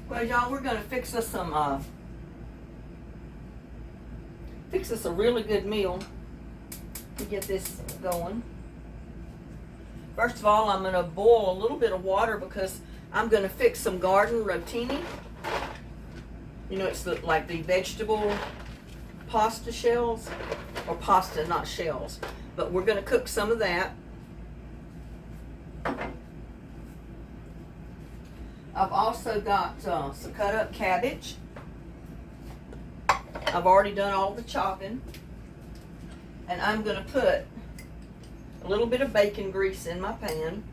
Well, y'all, we're gonna fix us some fix us a really good meal to get this going. First of all, I'm gonna boil a little bit of water because I'm gonna fix some garden rotini. You know, it's like the vegetable pasta shells, or pasta, not shells. But we're gonna cook some of that. I've also got some cut up cabbage. I've already done all the chopping. And I'm gonna put a little bit of bacon grease in my pan.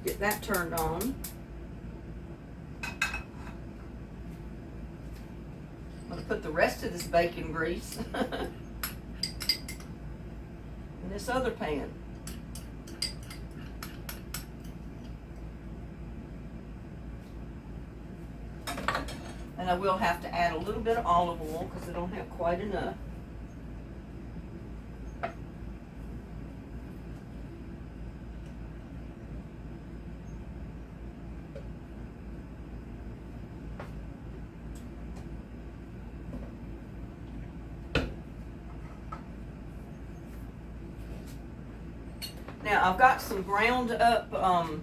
Get that turned on. I'm going to put the rest of this bacon grease in this other pan. And I will have to add a little bit of olive oil because I don't have quite enough. Now I've got some ground up, well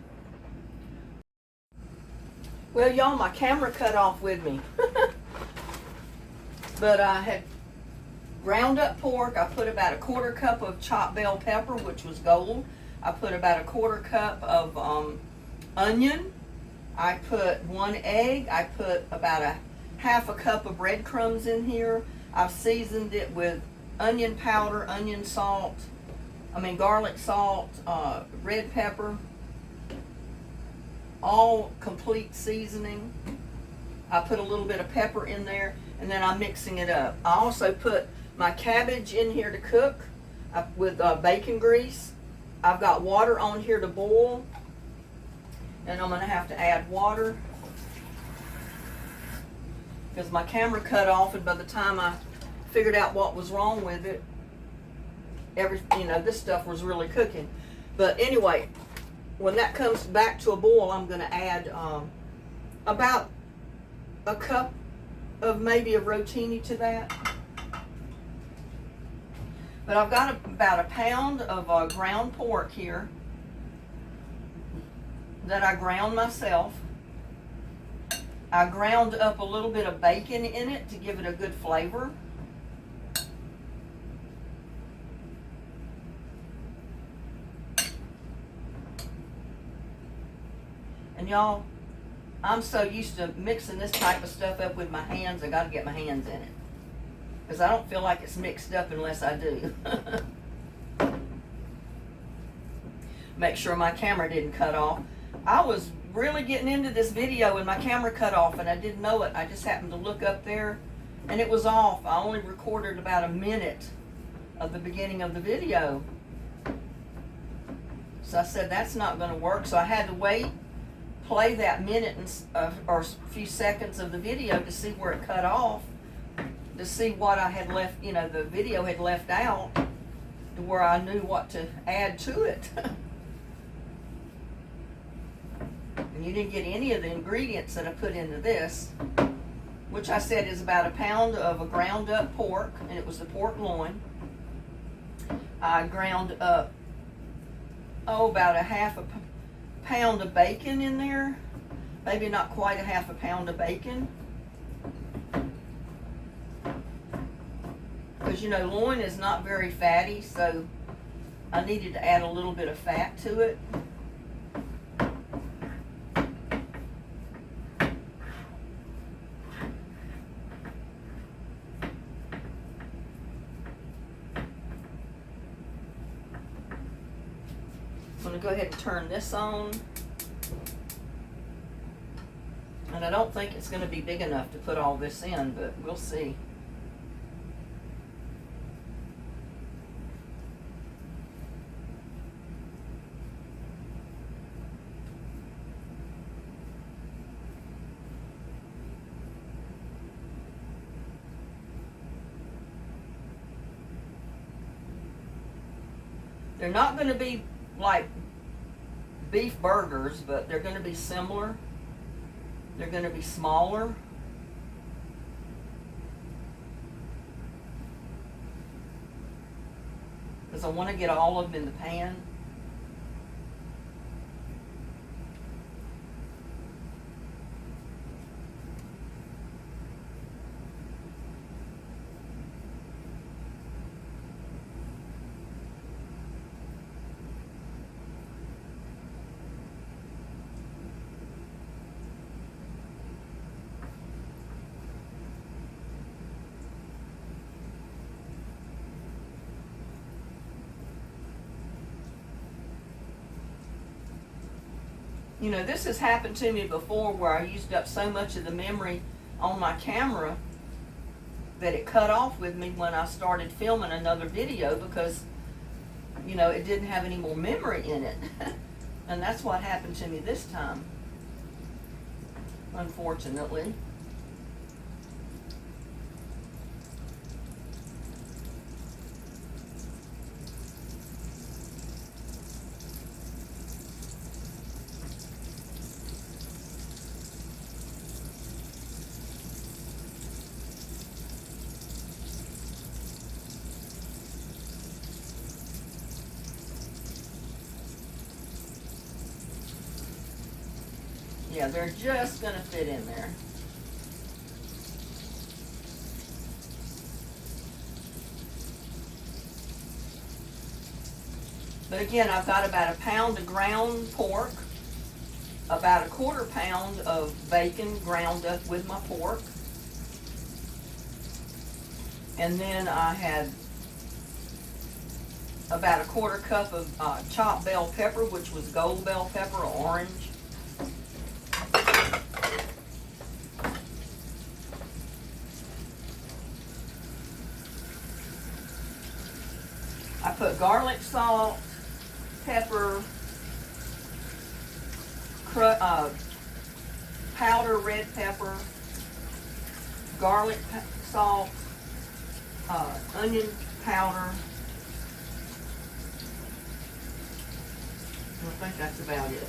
y'all, my camera cut off with me. But I had ground up pork. I put about a 1/4 cup of chopped bell pepper, which was gold. I put about a 1/4 cup of onion. I put 1 egg. I put about a 1/2 cup of breadcrumbs in here. I've seasoned it with onion powder, onion salt, garlic salt, red pepper, all complete seasoning. I put a little bit of pepper in there, and then I'm mixing it up. I also put my cabbage in here to cook with bacon grease. I've got water on here to boil, and I'm going to have to add water because my camera cut off, and by the time I figured out what was wrong with it, this stuff was really cooking. But anyway, when that comes back to a boil, I'm going to add about a cup of maybe a rotini to that. But I've got about 1 pound of ground pork here that I ground myself. I ground up a little bit of bacon in it to give it a good flavor. And y'all, I'm so used to mixing this type of stuff up with my hands, I gotta get my hands in it. Because I don't feel like it's mixed up unless I do. Make sure my camera didn't cut off. I was really getting into this video and my camera cut off and I didn't know it. I just happened to look up there and it was off. I only recorded about a minute of the beginning of the video. So I said, that's not gonna work. So I had to wait, play that minute or a few seconds of the video to see where it cut off, to see what I had left, the video had left out, to where I knew what to add to it. And you didn't get any of the ingredients that I put into this, which I said is about 1 pound of a ground up pork, and it was the pork loin. I ground up, about a 1/2 pound of bacon in there, maybe not quite a 1/2 pound of bacon. Because loin is not very fatty, so I needed to add a little bit of fat to it. I'm going to go ahead and turn this on. And I don't think it's going to be big enough to put all this in, but we'll see. They're not going to be like beef burgers, but they're going to be similar. They're going to be smaller. Because I want to get all of them in the pan. You know, this has happened to me before where I used up so much of the memory on my camera that it cut off with me when I started filming another video because, you know, it didn't have any more memory in it. And that's what happened to me this time, unfortunately. Yeah, they're just gonna fit in there. But again, I've got about a pound of ground pork, about a quarter pound of bacon ground up with my pork. And then I had about a quarter cup of chopped bell pepper, which was gold bell pepper or orange. I put garlic salt, pepper, powder red pepper, garlic salt, onion powder. I think that's about it.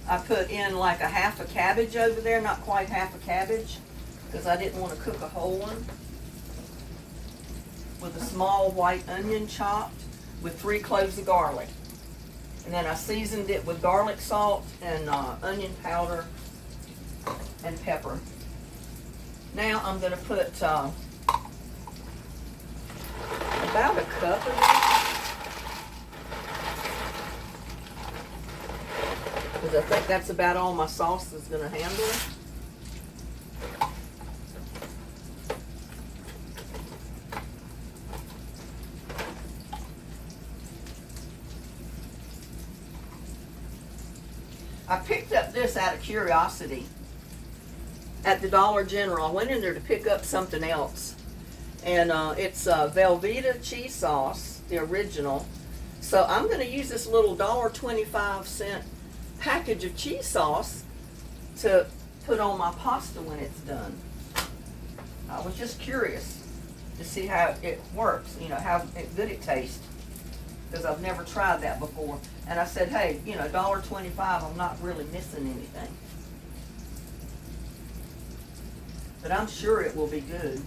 I put in like a half a cabbage over there, not quite half a cabbage, because I didn't want to cook a whole one. With a small white onion chopped with 3 cloves of garlic. And then I seasoned it with garlic salt and onion powder and pepper. Now I'm going to put about a cup of this. Because I think that's about all my sauce is going to handle. I picked up this out of curiosity at the Dollar General. I went in there to pick up something else. And it's Velveeta cheese sauce, the original. So I'm going to use this little $1.25 package of cheese sauce to put on my pasta when it's done. I was just curious to see how it works, you know, how good it tastes. Because I've never tried that before. And I said, hey, you know, $1.25, I'm not really missing anything. But I'm sure it will be good.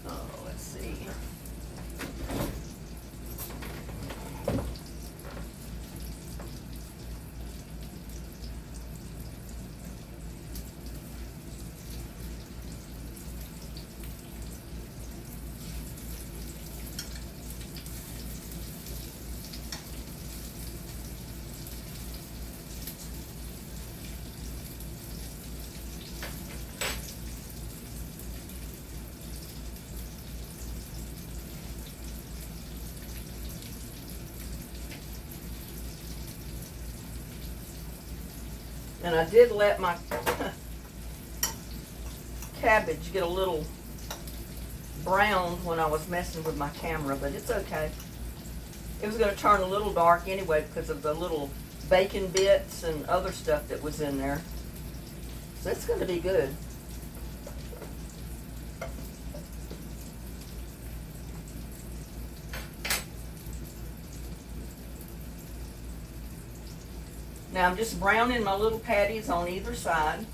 Oh, let's see. And I did let my cabbage get a little browned when I was messing with my camera, but it's okay. It was going to turn a little dark anyway because of the little bacon bits and other stuff that was in there. So it's going to be good. Now I'm just browning my little patties on either side.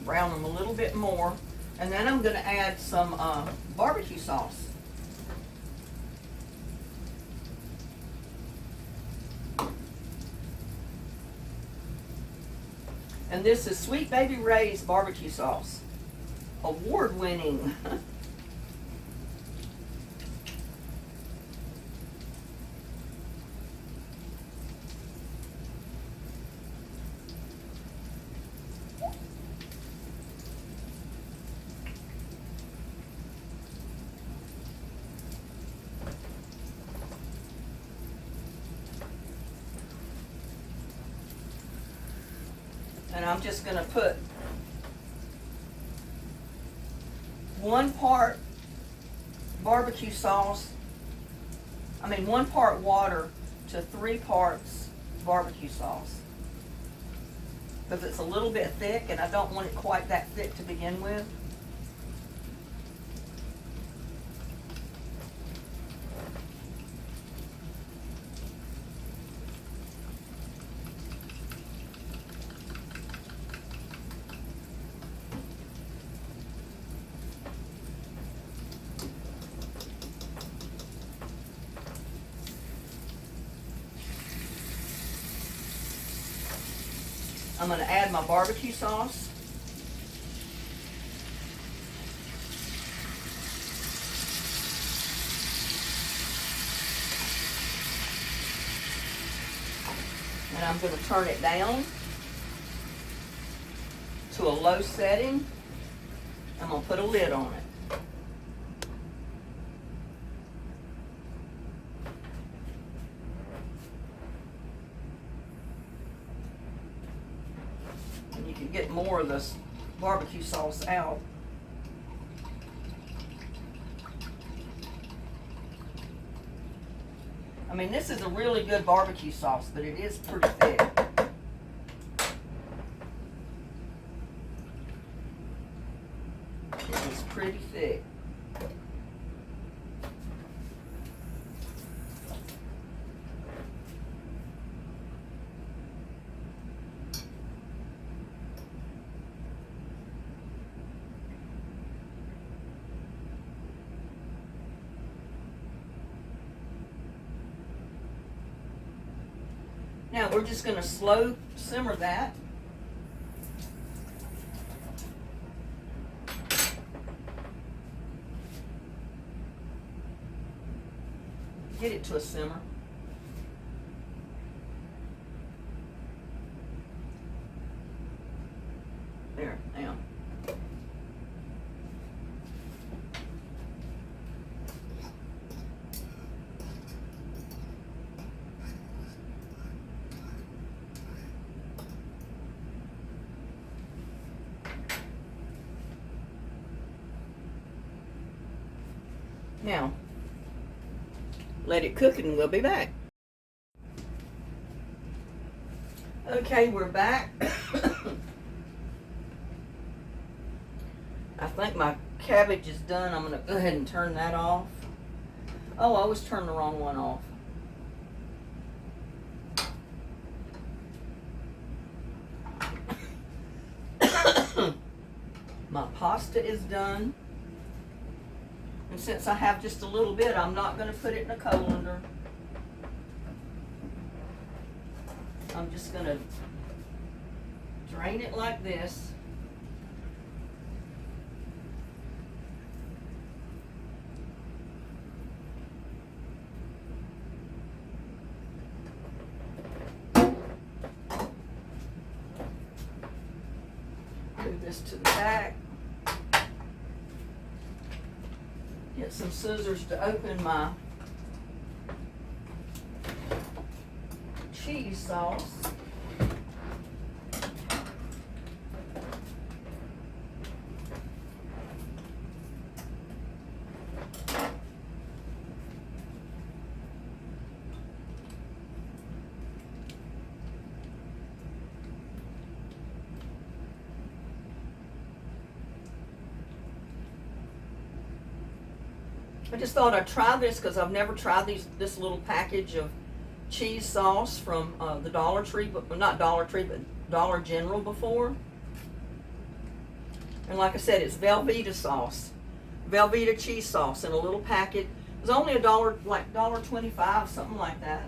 Brown them a little bit more, and then I'm going to add some barbecue sauce. And this is Sweet Baby Ray's barbecue sauce, award-winning. And I'm just going to put 1 part barbecue sauce, 1 part water to 3 parts barbecue sauce. Because it's a little bit thick and I don't want it quite that thick to begin with. I'm going to add my barbecue sauce. And I'm going to turn it down to a low setting. I'm going to put a lid on it. You can get more of this barbecue sauce out. This is a really good barbecue sauce, but it is pretty thick. It's pretty thick. Now we're just going to slow simmer that. Get it to a simmer. There, now. Now, let it cook and we'll be back. Okay, we're back. I think my cabbage is done. I'm going to go ahead and turn that off. Oh, I always turned the wrong one off. My pasta is done. And since I have just a little bit, I'm not going to put it in a colander. I'm just going to drain it like this. Move this to the back. Get some scissors to open my cheese sauce. I just thought I'd try this because I've never tried this little package of cheese sauce from the Dollar Tree, but not Dollar Tree, but Dollar General before. And like I said, it's Velveeta sauce, Velveeta cheese sauce in a little packet. It was only $1, like $1.25, something like that.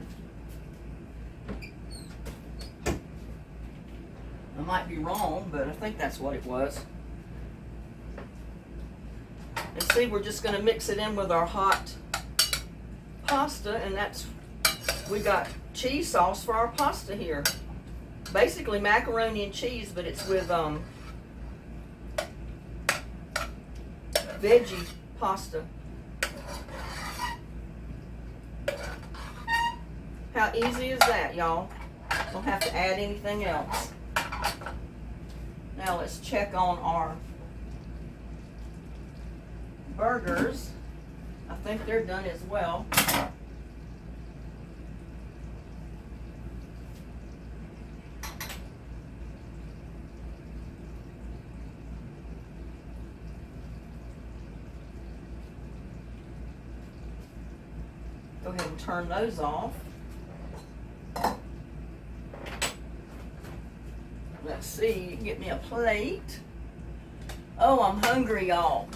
I might be wrong, but I think that's what it was. And see, we're just going to mix it in with our hot pasta, and we got cheese sauce for our pasta here. Basically macaroni and cheese, but it's with veggie pasta. How easy is that, y'all? Don't have to add anything else. Now let's check on our burgers. I think they're done as well. Go ahead and turn those off. Let's see, get me a plate. Oh, I'm hungry, y'all.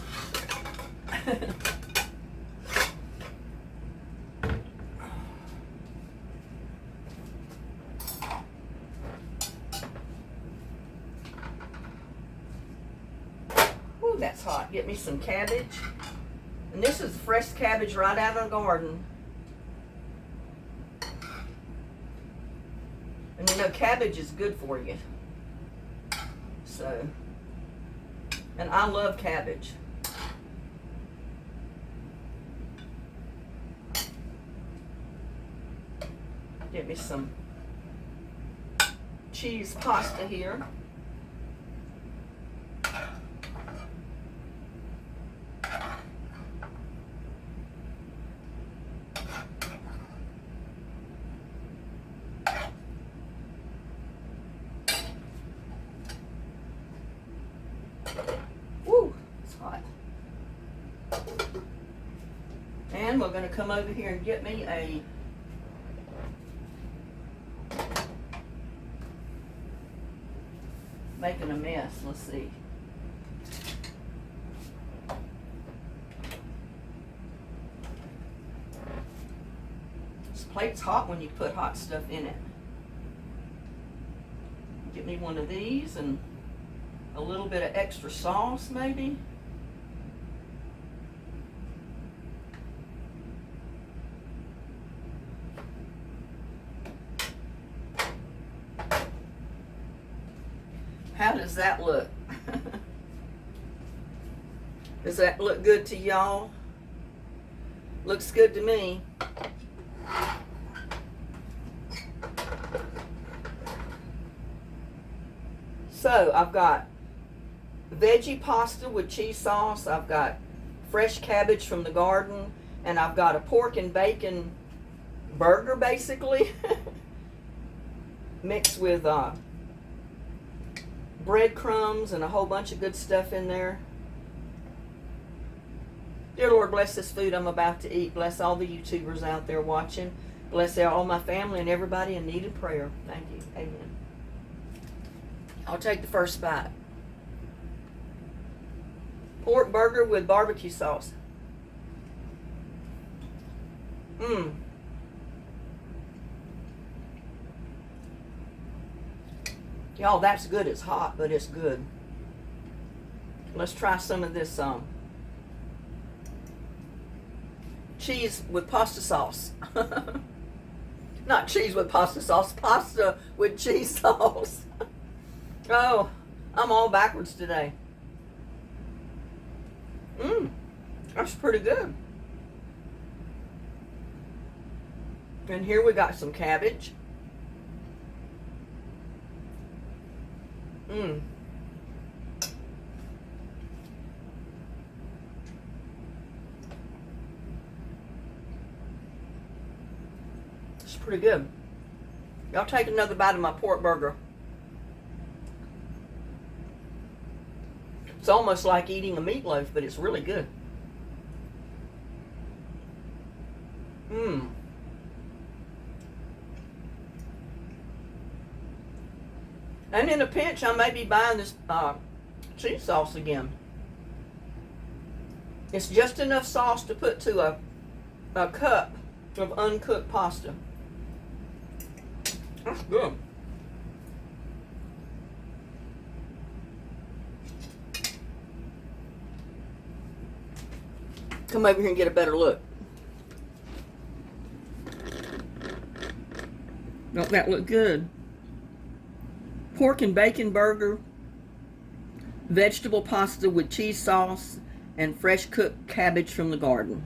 Ooh, that's hot. Get me some cabbage. And this is fresh cabbage right out of the garden. And you know, cabbage is good for you. So, and I love cabbage. Get me some cheese pasta here. Woo, it's hot. And we're going to come over here and get me a making a mess. Let's see. This plate's hot when you put hot stuff in it. Get me one of these and a little bit of extra sauce maybe. How does that look? Does that look good to y'all? Looks good to me. So I've got veggie pasta with cheese sauce. I've got fresh cabbage from the garden, and I've got a pork and bacon burger basically mixed with breadcrumbs and a whole bunch of good stuff in there. Dear Lord, bless this food I'm about to eat. Bless all the YouTubers out there watching. Bless all my family and everybody in need of prayer. Thank you. Amen. I'll take the first bite. Pork burger with barbecue sauce. Mmm. Y'all, that's good. It's hot, but it's good. Let's try some of this cheese with pasta sauce. Not cheese with pasta sauce, pasta with cheese sauce. Oh, I'm all backwards today. That's pretty good. And here we got some cabbage. It's pretty good. Y'all take another bite of my pork burger. It's almost like eating a meatloaf, but it's really good. And in a pinch, I may be buying this cheese sauce again. It's just enough sauce to put to a cup of uncooked pasta. That's good. Come over here and get a better look. Don't that look good? Pork and bacon burger, vegetable pasta with cheese sauce, and fresh cooked cabbage from the garden.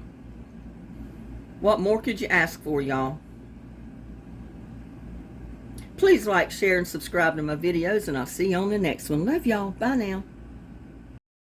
What more could you ask for, y'all? Please like, share, and subscribe to my videos, and I'll see you on the next one. Love y'all. Bye now.